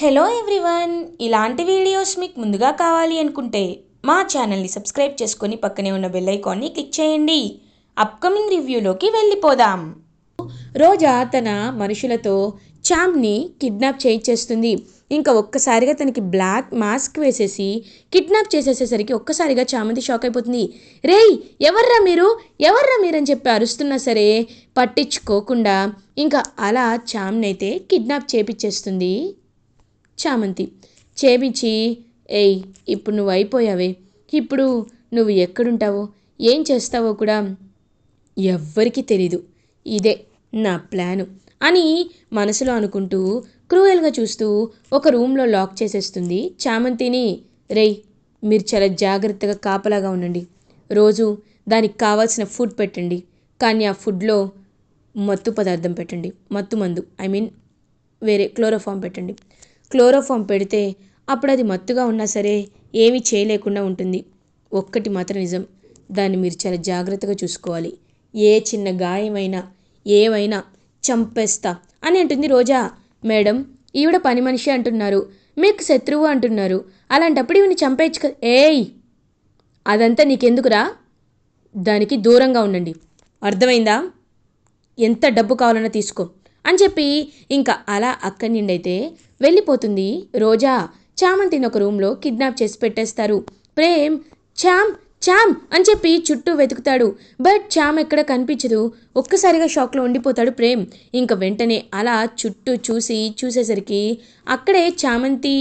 Hello everyone, ఇలాంటి videos మీకు ముందుగా కావాలి అనుకుంటే మా ఛానల్ని సబ్స్క్రైబ్ చేసుకొని పక్కనే ఉన్న బెల్ ఐకాన్ని క్లిక్ చేయండి. అప్కమింగ్ రివ్యూలోకి వెళ్ళిపోదాం. రోజా తన మనుషులతో చామ్ని కిడ్నాప్ చేయించేస్తుంది. ఇంకా ఒక్కసారిగా తనకి బ్లాక్ మాస్క్ వేసేసి కిడ్నాప్ చేసేసేసరికి ఒక్కసారిగా చామంతి షాక్ అయిపోతుంది. రేయ్, ఎవర్రా మీరు అని చెప్పి అరుస్తున్నా సరే పట్టించుకోకుండా ఇంకా అలా చామ్ని అయితే కిడ్నాప్ చేపించేస్తుంది చామంతి. చేపించి, ఏయ్, ఇప్పుడు నువ్వు అయిపోయావే, ఇప్పుడు నువ్వు ఎక్కడుంటావో ఏం చేస్తావో కూడా ఎవ్వరికీ తెలీదు, ఇదే నా ప్లాను అని మనసులో అనుకుంటూ క్రూయల్గా చూస్తూ ఒక రూమ్లో లాక్ చేసేస్తుంది చామంతిని. రేయ్, మీరు చాలా జాగ్రత్తగా కాపలాగా ఉండండి, రోజు దానికి కావాల్సిన ఫుడ్ పెట్టండి, కానీ ఆ ఫుడ్లో మత్తు పదార్థం పెట్టండి, మత్తు మందు, వేరే క్లోరోఫామ్ పెట్టండి. క్లోరోఫామ్ పెడితే అప్పుడు అది మత్తుగా ఉన్నా సరే ఏమీ చేయలేకుండా ఉంటుంది. ఒక్కటి మాత్రం నిజం, దాన్ని మీరు చాలా జాగ్రత్తగా చూసుకోవాలి, ఏ చిన్న గాయమైనా ఏమైనా చంపేస్తా అని అంటుంది రోజా. మేడం, ఈవిడ పని మనిషి అంటున్నారు, మీకు శత్రువు అంటున్నారు, అలాంటప్పుడు ఈవిని చంపేయచ్చు కదా. ఏయ్, అదంతా నీకెందుకురా, దానికి దూరంగా ఉండండి, అర్థమైందా? ఎంత డబ్బు కావాలన్నా తీసుకో అని చెప్పి ఇంకా అలా అక్కడి నుండి అయితే వెళ్ళిపోతుంది రోజా. చామంతిని ఒక రూమ్లో కిడ్నాప్ చేసి పెట్టేస్తారు. ప్రేమ్ చామ్ చామ్ అని చెప్పి చుట్టూ వెతుకుతాడు, బట్ చామ్ ఎక్కడ కనిపించదు. ఒక్కసారిగా షాక్లో ఉండిపోతాడు ప్రేమ్. ఇంకా వెంటనే అలా చుట్టూ చూసేసరికి అక్కడే చామంతి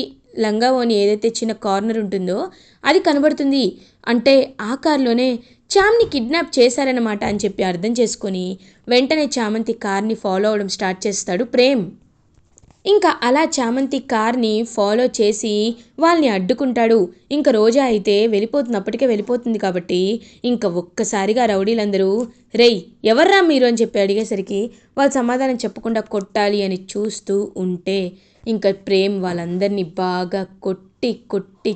లంగావోని ఏదైతే చిన్న కార్నర్ ఉంటుందో అది కనబడుతుంది. అంటే ఆ కార్లోనే చామ్ని కిడ్నాప్ చేశారన్నమాట అని చెప్పి అర్థం చేసుకొని వెంటనే చామంతి కార్ని ఫాలో అవడం స్టార్ట్ చేస్తాడు ప్రేమ్. ఇంకా అలా చామంతి కార్ని ఫాలో చేసి వాళ్ళని అడ్డుకుంటాడు. ఇంకా రోజా అయితే అప్పటికే వెళ్ళిపోతుంది కాబట్టి ఇంకా ఒక్కసారిగా రౌడీలందరూ రేయ్, ఎవర్రా మీరు అని చెప్పి అడిగేసరికి వాళ్ళు సమాధానం చెప్పకుండా కొట్టాలి అని చూస్తూ ఉంటే ఇంకా ప్రేమ్ వాళ్ళందరినీ బాగా కొట్టి కొట్టి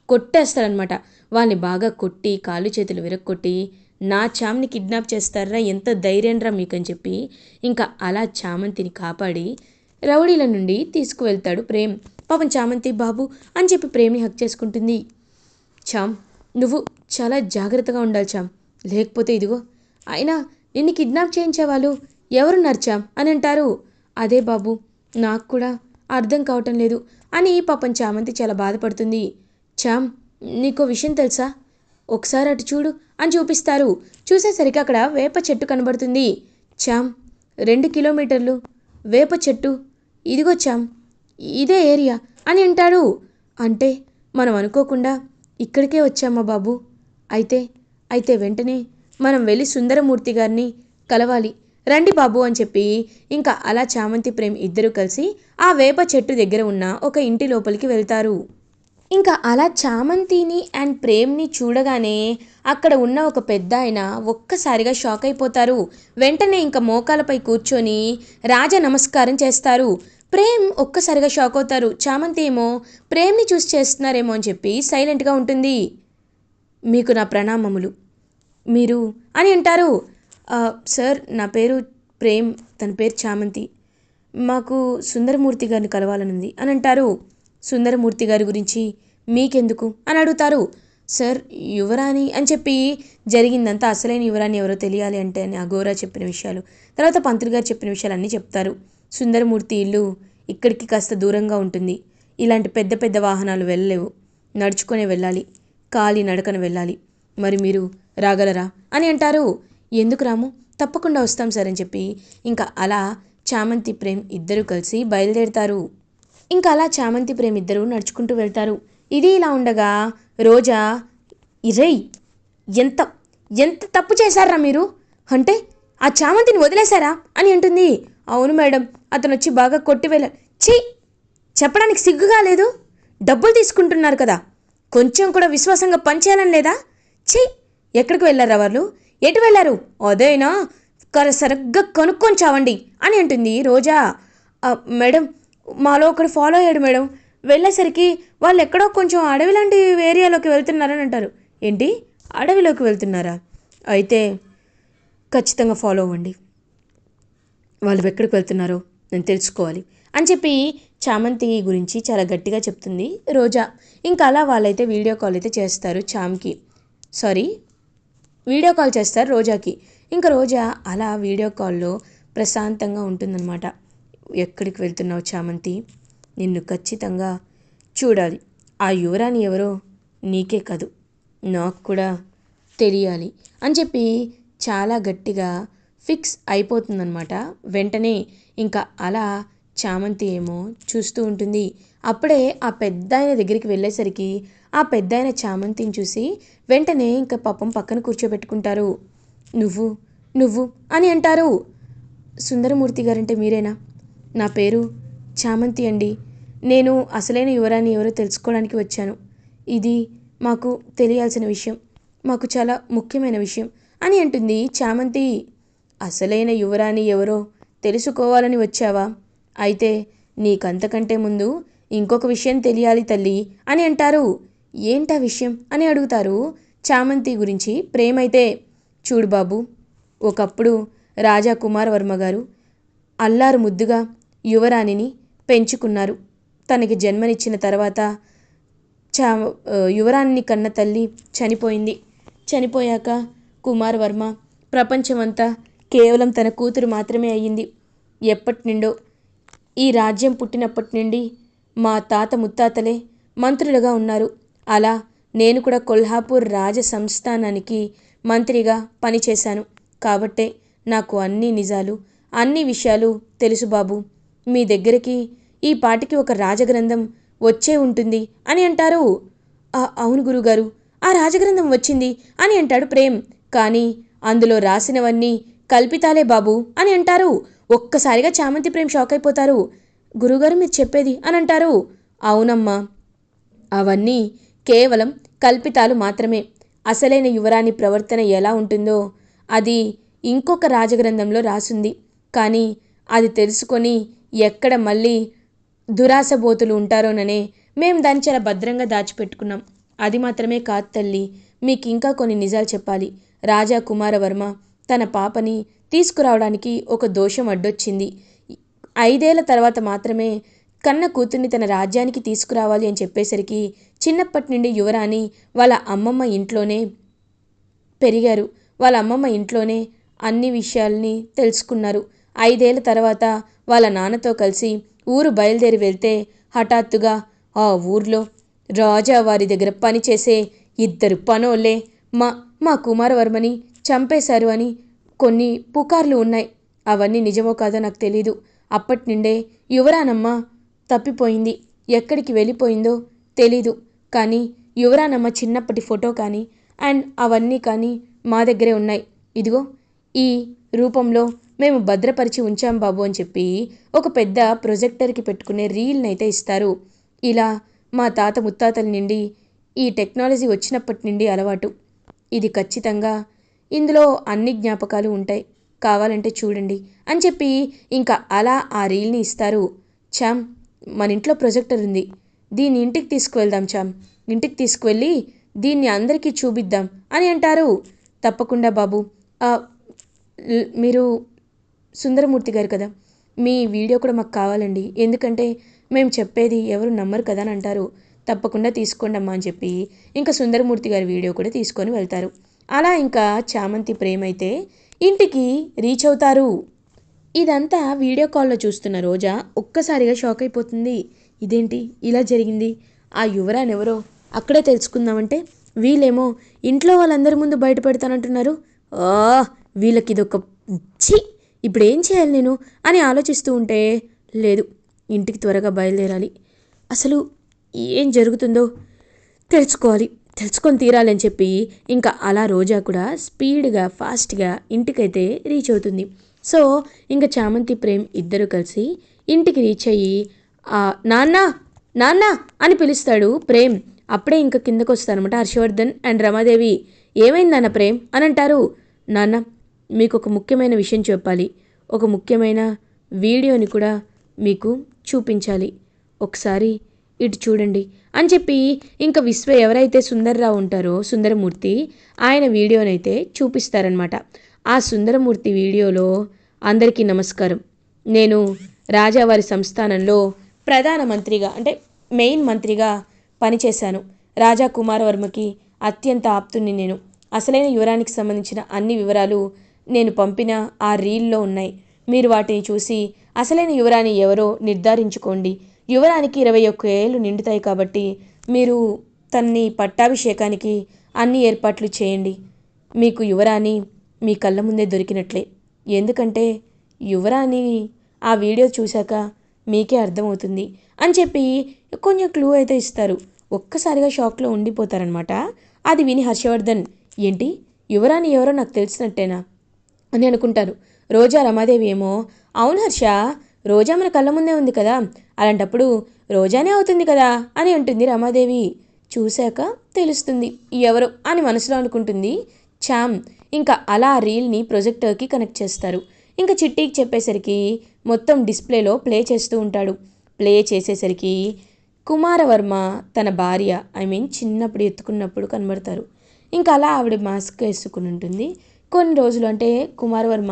కొట్టేస్తారనమాట. వాళ్ళని బాగా కొట్టి కాళ్ళు చేతులు విరక్కొట్టి, నా చామ్ని కిడ్నాప్ చేస్తారా, ఎంత ధైర్యంరా మీకు అని చెప్పి ఇంకా అలా చామంతిని కాపాడి రౌడీల నుండి తీసుకువెళ్తాడు ప్రేమ్. పాపం చామంతి బాబు అని చెప్పి ప్రేమ్ని హక్ చేసుకుంటుంది. చామ్, నువ్వు చాలా జాగ్రత్తగా ఉండాలి చామ్, లేకపోతే ఇదిగో, అయినా నిన్ను కిడ్నాప్ చేయించే వాళ్ళు ఎవరున్నారు చామ్ అని అంటారు. అదే బాబు, నాకు కూడా అర్థం కావటం లేదు అని పాపం చామంతి చాలా బాధపడుతుంది. చామ్, నీకో విషయం తెలుసా, ఒకసారి అటు చూడు అని చూపిస్తారు. చూసేసరికి అక్కడ వేప చెట్టు కనబడుతుంది. చామ్, 2 కిలోమీటర్లు వేప చెట్టు, ఇదిగో చామ్, ఇదే ఏరియా అని అంటాడు. అంటే మనం అనుకోకుండా ఇక్కడికే వచ్చామా బాబు, అయితే వెంటనే మనం వెళ్ళి సుందరమూర్తి గారిని కలవాలి, రండి బాబు అని చెప్పి ఇంకా అలా చామంతి ప్రేమ్ ఇద్దరు కలిసి ఆ వేప చెట్టు దగ్గర ఉన్న ఒక ఇంటి లోపలికి వెళ్తారు. ఇంకా అలా చామంతిని అండ్ ప్రేమ్ని చూడగానే అక్కడ ఉన్న ఒక పెద్ద ఆయన ఒక్కసారిగా షాక్ అయిపోతారు. వెంటనే ఇంకా మోకాలపై కూర్చొని రాజ నమస్కారం చేస్తారు. ప్రేమ్ ఒక్కసారిగా షాక్ అవుతారు. చామంతి ఏమో ప్రేమ్ని చూసి చేస్తున్నారేమో అని చెప్పి సైలెంట్గా ఉంటుంది. మీకు నా ప్రణామములు, మీరు అని అంటారు. సార్, నా పేరు ప్రేమ్, తన పేరు చామంతి, మాకు సుందరమూర్తి గారిని కలవాలనుంది అని అంటారు. సుందరమూర్తి గారి గురించి మీకెందుకు అని అడుగుతారు. సార్, యువరాణి అని చెప్పి జరిగిందంతా, అసలైన యువరాణి ఎవరో తెలియాలి అంటే అని అఘోరా చెప్పిన విషయాలు, తర్వాత పంతులు గారు చెప్పిన విషయాలు అన్నీ చెప్తారు. సుందరమూర్తి ఇల్లు ఇక్కడికి కాస్త దూరంగా ఉంటుంది, ఇలాంటి పెద్ద పెద్ద వాహనాలు వెళ్ళలేవు, నడుచుకునే వెళ్ళాలి, కాలి నడకన వెళ్ళాలి, మరి మీరు రాగలరా అని అంటారు. ఎందుకు రాము, తప్పకుండా వస్తాం సార్ అని చెప్పి ఇంకా అలా చామంతి ప్రేమ్ ఇద్దరు కలిసి బయలుదేరుతారు. ఇంకా అలా చామంతి ప్రేమ్ ఇద్దరు నడుచుకుంటూ వెళ్తారు. ఇది ఇలా ఉండగా రోజా, ఇరేయ్, ఎంత ఎంత తప్పు చేశారా మీరు, అంటే ఆ చామంతిని వదిలేశారా అని అంటుంది. అవును మేడం, అతను వచ్చి బాగా కొట్టి వెళ్ళారు. ఛీ, చెప్పడానికి సిగ్గుగా లేదు, డబ్బులు తీసుకుంటున్నారు కదా, కొంచెం కూడా విశ్వాసంగా పనిచేయాలని లేదా? ఛీ, ఎక్కడికి వెళ్ళారా వాళ్ళు, ఎటు వెళ్ళారు, అదేనా సరిగ్గా కనుక్కొని చావండి అని అంటుంది రోజా. మేడం, మాలో ఒకడు ఫాలో అయ్యాడు మేడం, వెళ్ళేసరికి వాళ్ళు ఎక్కడో కొంచెం అడవి లాంటి ఏరియాలోకి వెళ్తున్నారని అంటారు. ఏంటి, అడవిలోకి వెళ్తున్నారా, అయితే ఖచ్చితంగా ఫాలో అవ్వండి, వాళ్ళు ఎక్కడికి వెళ్తున్నారో నేను తెలుసుకోవాలి అని చెప్పి చామంతి గురించి చాలా గట్టిగా చెప్తుంది రోజా. ఇంకా అలా వాళ్ళైతే వీడియో కాల్ అయితే చేస్తారు వీడియో కాల్ చేస్తారు రోజాకి. ఇంకా రోజా అలా వీడియో కాల్లో ప్రశాంతంగా ఉంటుందన్నమాట. ఎక్కడికి వెళ్తున్నావు చామంతి? నిన్ను ఖచ్చితంగా చూడాలి. ఆ యువరాణి ఎవరో నీకే కాదు నాకు కూడా తెలియాలి అని చెప్పి చాలా గట్టిగా ఫిక్స్ అయిపోతుందన్నమాట. వెంటనే ఇంకా అలా చామంతి ఏమో చూస్తూ ఉంటుంది. అప్పుడే ఆ పెద్దాయన దగ్గరికి వెళ్ళేసరికి ఆ పెద్దాయన చామంతిని చూసి వెంటనే ఇంకా పాపం పక్కన కూర్చోబెట్టుకుంటారు. నువ్వు నువ్వు అని అంటారు. సుందరమూర్తి గారంటే మీరేనా? నా పేరు చామంతి అండి. నేను అసలైన యువరాణి ఎవరో తెలుసుకోవడానికి వచ్చాను. ఇది మాకు తెలియాల్సిన విషయం, మాకు చాలా ముఖ్యమైన విషయం అని అంటుంది చామంతి. అసలైన యువరాణి ఎవరో తెలుసుకోవాలని వచ్చావా? అయితే నీకంతకంటే ముందు ఇంకొక విషయం తెలియాలి తల్లి అని అంటారు. ఏంటా విషయం అని అడుగుతారు చామంతి గురించి ప్రేమైతే. చూడు బాబు, ఒకప్పుడు రాజా కుమార్ వర్మ గారు అల్లారు ముద్దుగా యువరాణిని పెంచుకున్నారు. తనకి జన్మనిచ్చిన తర్వాత యువరాణిని కన్న తల్లి చనిపోయింది. చనిపోయాక కుమార్ వర్మ ప్రపంచమంతా కేవలం తన కూతురు మాత్రమే అయ్యింది. ఎప్పటి నుండో ఈ రాజ్యం పుట్టినప్పటి నుండి మా తాత ముత్తాతలే మంత్రులుగా ఉన్నారు. అలా నేను కూడా కొల్హాపూర్ రాజ సంస్థానానికి మంత్రిగా పనిచేశాను. కాబట్టే నాకు అన్ని నిజాలు, అన్ని విషయాలు తెలుసు బాబు. మీ దగ్గరికి ఈ పాటికి ఒక రాజగ్రంథం వచ్చే ఉంటుంది అని అంటారు. అవును గురుగారు, ఆ రాజగ్రంథం వచ్చింది అని అంటాడు ప్రేమ్. కానీ అందులో రాసినవన్నీ కల్పితాలే బాబు అని అంటారు. ఒక్కసారిగా చామంతి ప్రేమ్ షాక్ అయిపోతారు. గురుగారు మీరు చెప్పేది అని అంటారు. అవునమ్మా, అవన్నీ కేవలం కల్పితాలు మాత్రమే. అసలైన యువరాణి ప్రవర్తన ఎలా ఉంటుందో అది ఇంకొక రాజగ్రంథంలో రాసుంది. కానీ అది తెలుసుకొని ఎక్కడ మళ్ళీ దురాశబోతులు ఉంటారోననే మేము దాన్ని చాలా భద్రంగా దాచిపెట్టుకున్నాం. అది మాత్రమే కాదు తల్లి, మీకు ఇంకా కొన్ని నిజాలు చెప్పాలి. రాజా కుమారవర్మ తన పాపని తీసుకురావడానికి ఒక దోషం అడ్డొచ్చింది. 5 ఏళ్ల తర్వాత మాత్రమే కన్న కూతుర్ని తన రాజ్యానికి తీసుకురావాలి అని చెప్పేసరికి చిన్నప్పటి నుండి యువరాణి వాళ్ళ అమ్మమ్మ ఇంట్లోనే పెరిగారు. వాళ్ళ అమ్మమ్మ ఇంట్లోనే అన్ని విషయాల్ని తెలుసుకున్నారు. 5 ఏళ్ల తర్వాత వాళ్ళ నాన్నతో కలిసి ఊరు బయలుదేరి వెళ్తే హఠాత్తుగా ఆ ఊర్లో రాజా వారి దగ్గర పనిచేసే 2 పనోళ్ళే మా కుమారవర్మని చంపేశారు అని కొన్ని పుకార్లు ఉన్నాయి. అవన్నీ నిజమో కాదో నాకు తెలీదు. అప్పటి నుండే యువరానమ్మ తప్పిపోయింది. ఎక్కడికి వెళ్ళిపోయిందో తెలీదు. కానీ యువరానమ్మ చిన్నప్పటి ఫోటో కానీ అండ్ అవన్నీ కానీ మా దగ్గరే ఉన్నాయి. ఇదిగో ఈ రూపంలో మేము భద్రపరిచి ఉంచాం బాబు అని చెప్పి ఒక పెద్ద ప్రొజెక్టర్కి పెట్టుకునే రీల్ని అయితే ఇస్తారు. ఇలా మా తాత ముత్తాతల నుండి ఈ టెక్నాలజీ వచ్చినప్పటి నుండి అలవాటు. ఇది ఖచ్చితంగా ఇందులో అన్ని జ్ఞాపకాలు ఉంటాయి, కావాలంటే చూడండి అని చెప్పి ఇంకా అలా ఆ రీల్ని ఇస్తారు. చామ్, మన ఇంట్లో ప్రొజెక్టర్ ఉంది, దీన్ని ఇంటికి తీసుకువెళ్దాం చామ్, ఇంటికి తీసుకువెళ్ళి దీన్ని అందరికీ చూపిద్దాం అని అంటారు. తప్పకుండా బాబు, మీరు సుందరమూర్తి గారు కదా, మీ వీడియో కూడా మాకు కావాలండి, ఎందుకంటే మేము చెప్పేది ఎవరు నమ్మరు కదా అని అంటారు. తప్పకుండా తీసుకోండి అమ్మా అని చెప్పి ఇంకా సుందరమూర్తి గారి వీడియో కూడా తీసుకొని వెళ్తారు. అలా ఇంకా చామంతి ప్రేమ్ అయితే ఇంటికి రీచ్ అవుతారు. ఇదంతా వీడియో కాల్లో చూస్తున్న రోజా ఒక్కసారిగా షాక్ అయిపోతుంది. ఇదేంటి ఇలా జరిగింది? ఆ యువరాణి ఎవరో అక్కడే తెలుసుకుందామంటే వీళ్ళేమో ఇంట్లో వాళ్ళందరి ముందు బయటపెడతానంటున్నారు. వీళ్ళకి ఇదొక ఛీ, ఇప్పుడు ఏం చేయాలి నేను అని ఆలోచిస్తూ ఉంటే లేదు, ఇంటికి త్వరగా బయలుదేరాలి, అసలు ఏం జరుగుతుందో తెలుసుకొని తీరాలని చెప్పి ఇంకా అలా రోజా కూడా స్పీడ్గా ఫాస్ట్గా ఇంటికైతే రీచ్ అవుతుంది. సో ఇంకా చామంతి ప్రేమ్ ఇద్దరు కలిసి ఇంటికి రీచ్ అయ్యి నాన్న నాన్న అని పిలుస్తాడు ప్రేమ్. అప్పుడే ఇంకా కిందకు వస్తారనమాట హర్షవర్ధన్ అండ్ రమాదేవి. ఏమైందన్న ప్రేమ్ అని అంటారు. నాన్న, మీకు ఒక ముఖ్యమైన విషయం చెప్పాలి, ఒక ముఖ్యమైన వీడియోని కూడా మీకు చూపించాలి, ఒకసారి ఇటు చూడండి అని చెప్పి ఇంకా ఎవరైతే సుందర్రావు ఉంటారో సుందరమూర్తి, ఆయన వీడియోనైతే చూపిస్తారనమాట. ఆ సుందరమూర్తి వీడియోలో అందరికీ నమస్కారం, నేను రాజావారి సంస్థానంలో ప్రధానమంత్రిగా అంటే మెయిన్ మంత్రిగా పనిచేశాను. రాజా కుమారవర్మకి అత్యంత ఆప్తుని నేను. అసలైన యువరానికి సంబంధించిన అన్ని వివరాలు నేను పంపిన ఆ రీల్లో ఉన్నాయి. మీరు వాటిని చూసి అసలైన యువరాణి ఎవరో నిర్ధారించుకోండి. యువరానికి 21 ఏళ్ళు నిండుతాయి కాబట్టి మీరు తన్ని పట్టాభిషేకానికి అన్ని ఏర్పాట్లు చేయండి. మీకు యువరాణి మీ కళ్ళ ముందే దొరికినట్లే. ఎందుకంటే యువరాణి ఆ వీడియో చూశాక మీకే అర్థమవుతుంది అని చెప్పి కొంచెం క్లూ అయితే ఇస్తారు. ఒక్కసారిగా షాక్లో ఉండిపోతారనమాట. అది విని హర్షవర్ధన్, ఏంటి యువరాణి ఎవరో నాకు తెలిసినట్టేనా అని అనుకుంటారు. రోజా రమాదేవి ఏమో, అవును హర్ష, రోజా మన కళ్ళ ముందే ఉంది కదా, అలాంటప్పుడు రోజానే అవుతుంది కదా అని అంటుంది రమాదేవి. చూశాక తెలుస్తుంది ఎవరు అని మనసులో అనుకుంటుంది చామ్. ఇంకా అలా రీల్ని ప్రొజెక్టర్కి కనెక్ట్ చేస్తారు. ఇంకా చిట్టికి చెప్పేసరికి మొత్తం డిస్ప్లేలో ప్లే చేస్తూ ఉంటాడు. ప్లే చేసేసరికి కుమారవర్మ తన భార్య చిన్నప్పుడు ఎత్తుకున్నప్పుడు కనబడతారు. ఇంకా అలా ఆవిడ మాస్క్ వేసుకుని ఉంటుంది. కొన్ని రోజులు అంటే కుమారవర్మ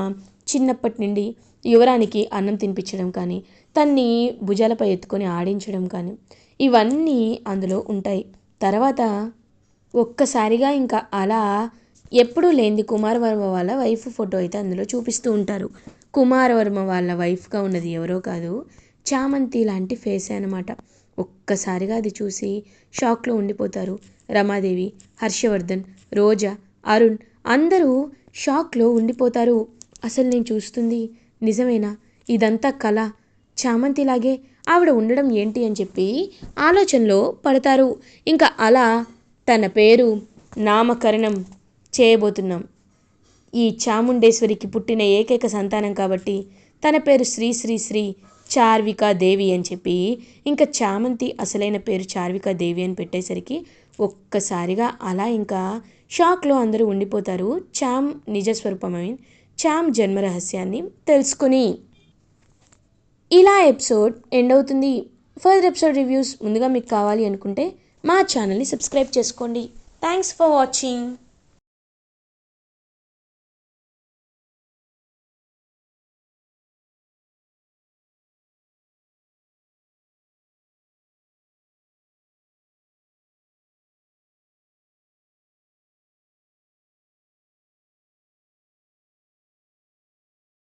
చిన్నప్పటి నుండి యువరానికి అన్నం తినిపించడం కానీ, తన్ని భుజాలపై ఎత్తుకొని ఆడించడం కానీ ఇవన్నీ అందులో ఉంటాయి. తర్వాత ఒక్కసారిగా ఇంకా అలా ఎప్పుడూ లేనిది కుమారవర్మ వాళ్ళ వైఫ్ ఫోటో అయితే అందులో చూపిస్తూ ఉంటారు. కుమారవర్మ వాళ్ళ వైఫ్గా ఉన్నది ఎవరో కాదు, చామంతి లాంటి ఫేసే అనమాట. ఒక్కసారిగా అది చూసి షాక్లో ఉండిపోతారు రమాదేవి, హర్షవర్ధన్, రోజా, అరుణ్ అందరూ షాక్లో ఉండిపోతారు. అసలు నేను చూస్తుంది నిజమేనా, ఇదంతా కళ, చామంతిలాగే ఆవిడ ఉండడం ఏంటి అని చెప్పి ఆలోచనలో పడతారు. ఇంకా అలా తన పేరు నామకరణం చేయబోతున్నాం. ఈ చాముండేశ్వరికి పుట్టిన ఏకైక సంతానం కాబట్టి తన పేరు శ్రీ శ్రీ శ్రీ చార్వికా దేవి అని చెప్పి, ఇంకా చామంతి అసలైన పేరు చార్వికా దేవి అని పెట్టేసరికి ఒక్కసారిగా అలా ఇంకా షాక్లో అందరూ ఉండిపోతారు. చామ్ నిజస్వరూపమైన చామ్ జన్మరహస్యాన్ని తెలుసుకుని. ఇలా ఎపిసోడ్ ఎండ్ అవుతుంది. ఫర్దర్ ఎపిసోడ్ రివ్యూస్ ముందుగా మీకు కావాలి అనుకుంటే మా ఛానల్ని సబ్స్క్రైబ్ చేసుకోండి. Thanks for watching.